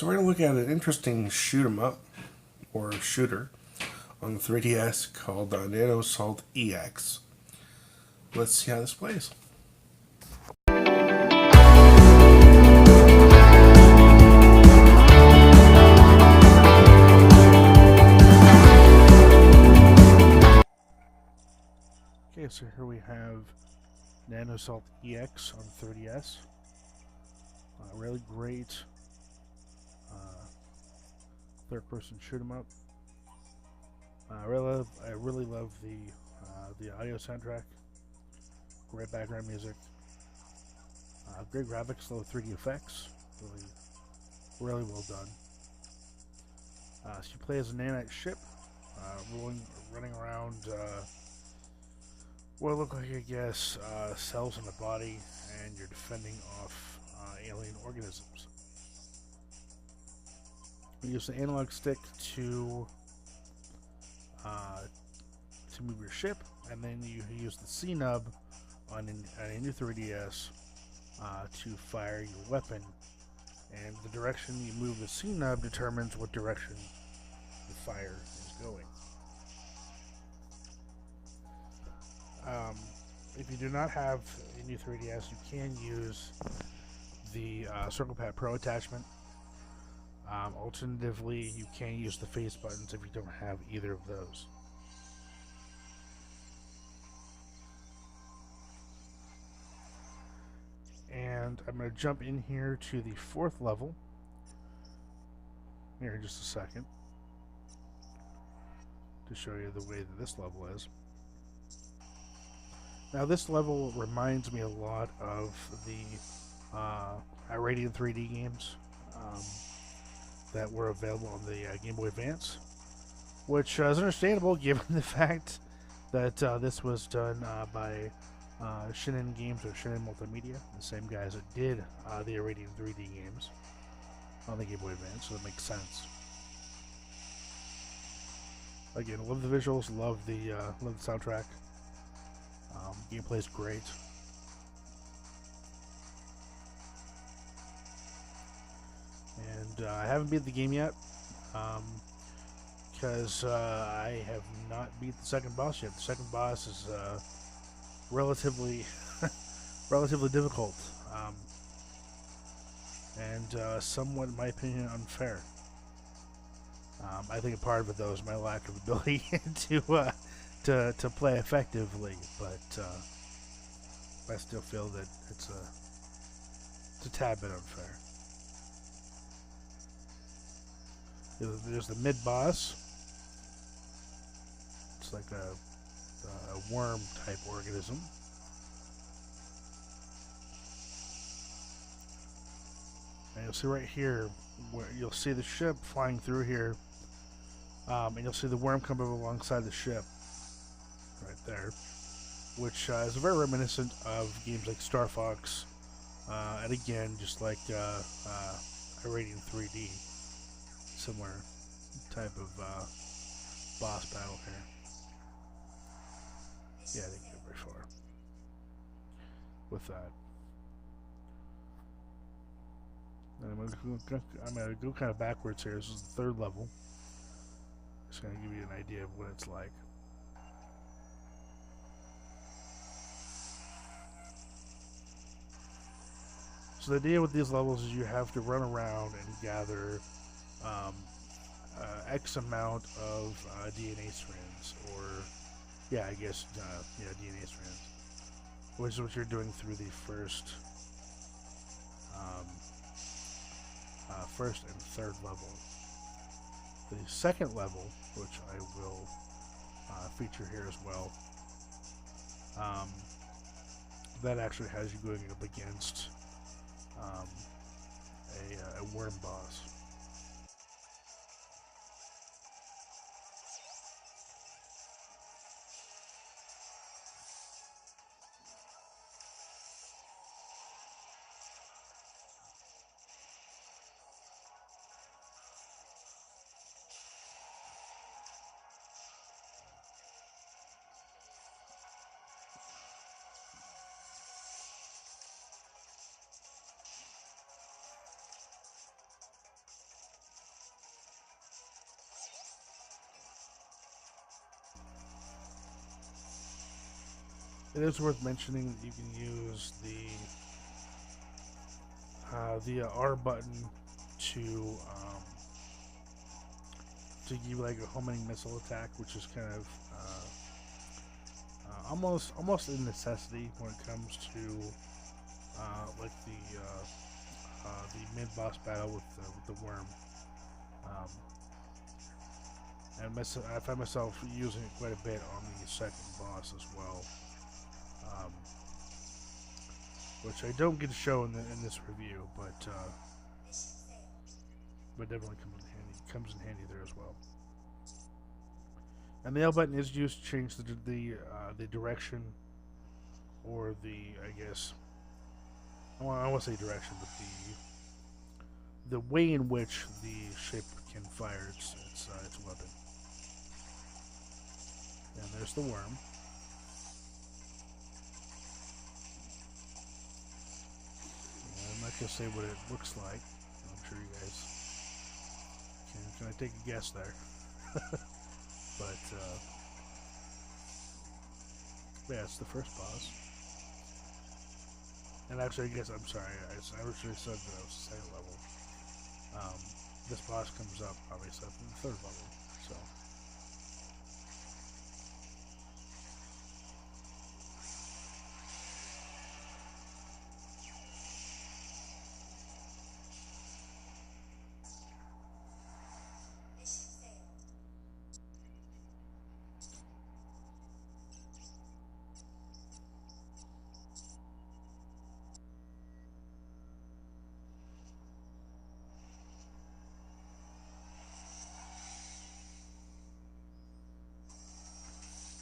So we're going to look at an interesting shoot 'em up or shooter on the 3DS called Nano Assault EX. Let's see how this plays. Okay, so here we have Nano Assault EX on 3DS. Really great third-person shoot 'em up. I really love the audio soundtrack. Great background music. Great graphics, low 3D effects. Really well done. So you play as a nanite ship, running around what look like, I guess, cells in the body, and you're defending off alien organisms. You use the analog stick to move your ship, and then you use the C nub on a new 3DS to fire your weapon. And the direction you move the C nub determines what direction the fire is going. If you do not have a new 3DS, you can use the Circle Pad Pro attachment. Alternatively, you can use the face buttons if you don't have either of those. And I'm going to jump in here to the 4th level here in just a second to show you the way that this level is. Now this level reminds me a lot of the Irradiant 3D games that were available on the Game Boy Advance, which is understandable given the fact that this was done by Shinen Games or Shinen Multimedia, the same guys that did the Irradiant 3D games on the Game Boy Advance, so it makes sense. Again, love the visuals, love the soundtrack. Gameplay is great. And I haven't beat the game yet because I have not beat the second boss yet. The second boss is relatively difficult and somewhat, in my opinion, unfair. I think a part of it, though, is my lack of ability to play effectively, but I still feel that it's a tad bit unfair. There's the mid boss. It's like a worm type organism. And you'll see right here where you'll see the ship flying through here, and you'll see the worm come up alongside the ship right there, which is very reminiscent of games like Star Fox, and again, just like Irradiant 3D, similar type of boss battle here. Yeah, I didn't get very far with that. And I'm gonna go kind of backwards here. This is the 3rd level. Just gonna give you an idea of what it's like. So the idea with these levels is you have to run around and gather X amount of DNA strands, or DNA strands, which is what you're doing through the first and 3rd level. The 2nd level, which I will feature here as well, that actually has you going up against a worm boss. it is worth mentioning that you can use the R button to to give like a homing missile attack, which is kind of almost a necessity when it comes to like the mid boss battle with the worm. Um, and I find myself using it quite a bit on the second boss as well, which I don't get to show in this review, but definitely comes in handy there as well. And the L button is used to change the direction, or I guess I want to say direction, but the way in which the ship can fire its weapon. And there's the worm. I'm not gonna say what it looks like. I'm sure you guys can I take a guess there. But yeah, it's the first boss. And actually, I guess I'm sorry. I originally said that I was the second level. This boss comes up obviously up in the third level. So.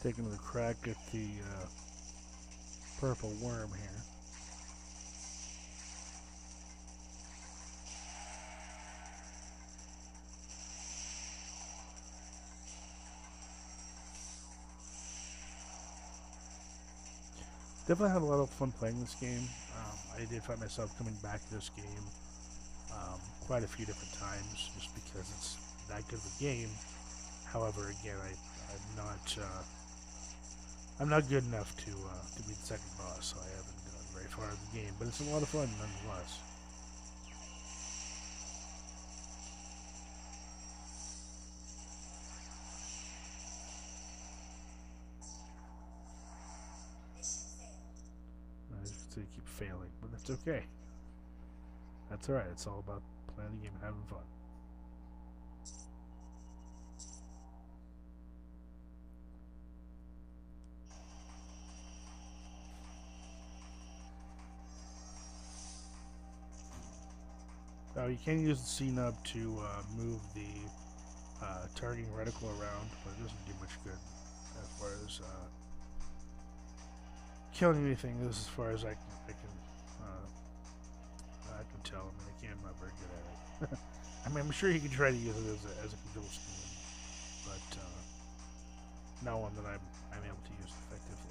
Taking a crack at the purple worm here. Definitely had a lot of fun playing this game. I did find myself coming back to this game quite a few different times, just because it's that good of a game. However, again, I'm not good enough to be the second boss, so I haven't gotten very far in the game. But it's a lot of fun nonetheless. I keep failing, but that's okay. That's alright. It's all about playing the game and having fun. You can use the C-nub to move the targeting reticle around, but it doesn't do much good as far as killing anything. This is as far as I can tell. I mean, again, I'm not very good at it. I mean, I'm sure you can try to use it as a control scheme, but not one that I'm able to use effectively.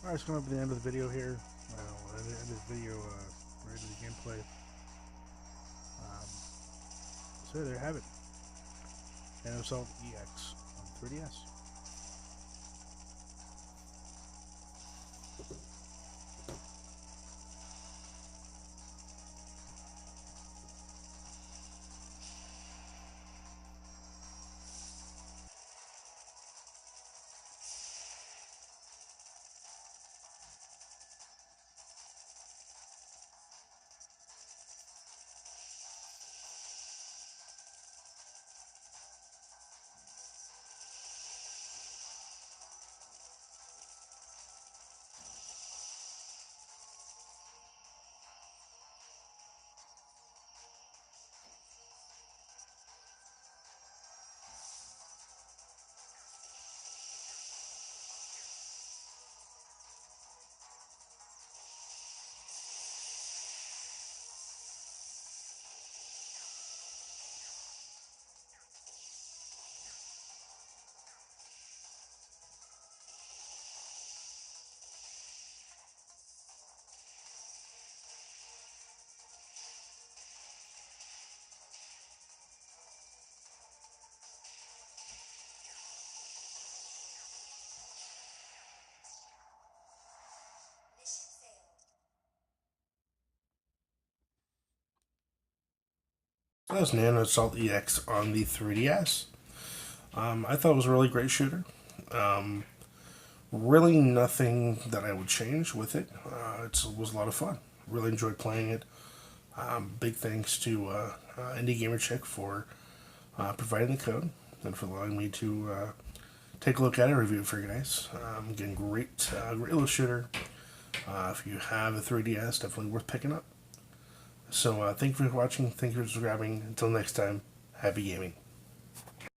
Alright, it's coming up to the end of the video here. Well, end of the video, right to the gameplay. So there you have it. Nano Assault EX on 3DS. That was Nano Assault EX on the 3DS. I thought it was a really great shooter. Really nothing that I would change with it. It was a lot of fun. Really enjoyed playing it. Big thanks to Indie Gamer Chick for providing the code and for allowing me to take a look at it, review it for you guys. Again, great little shooter. If you have a 3DS, definitely worth picking up. So thank you for watching. Thank you for subscribing. Until next time, happy gaming.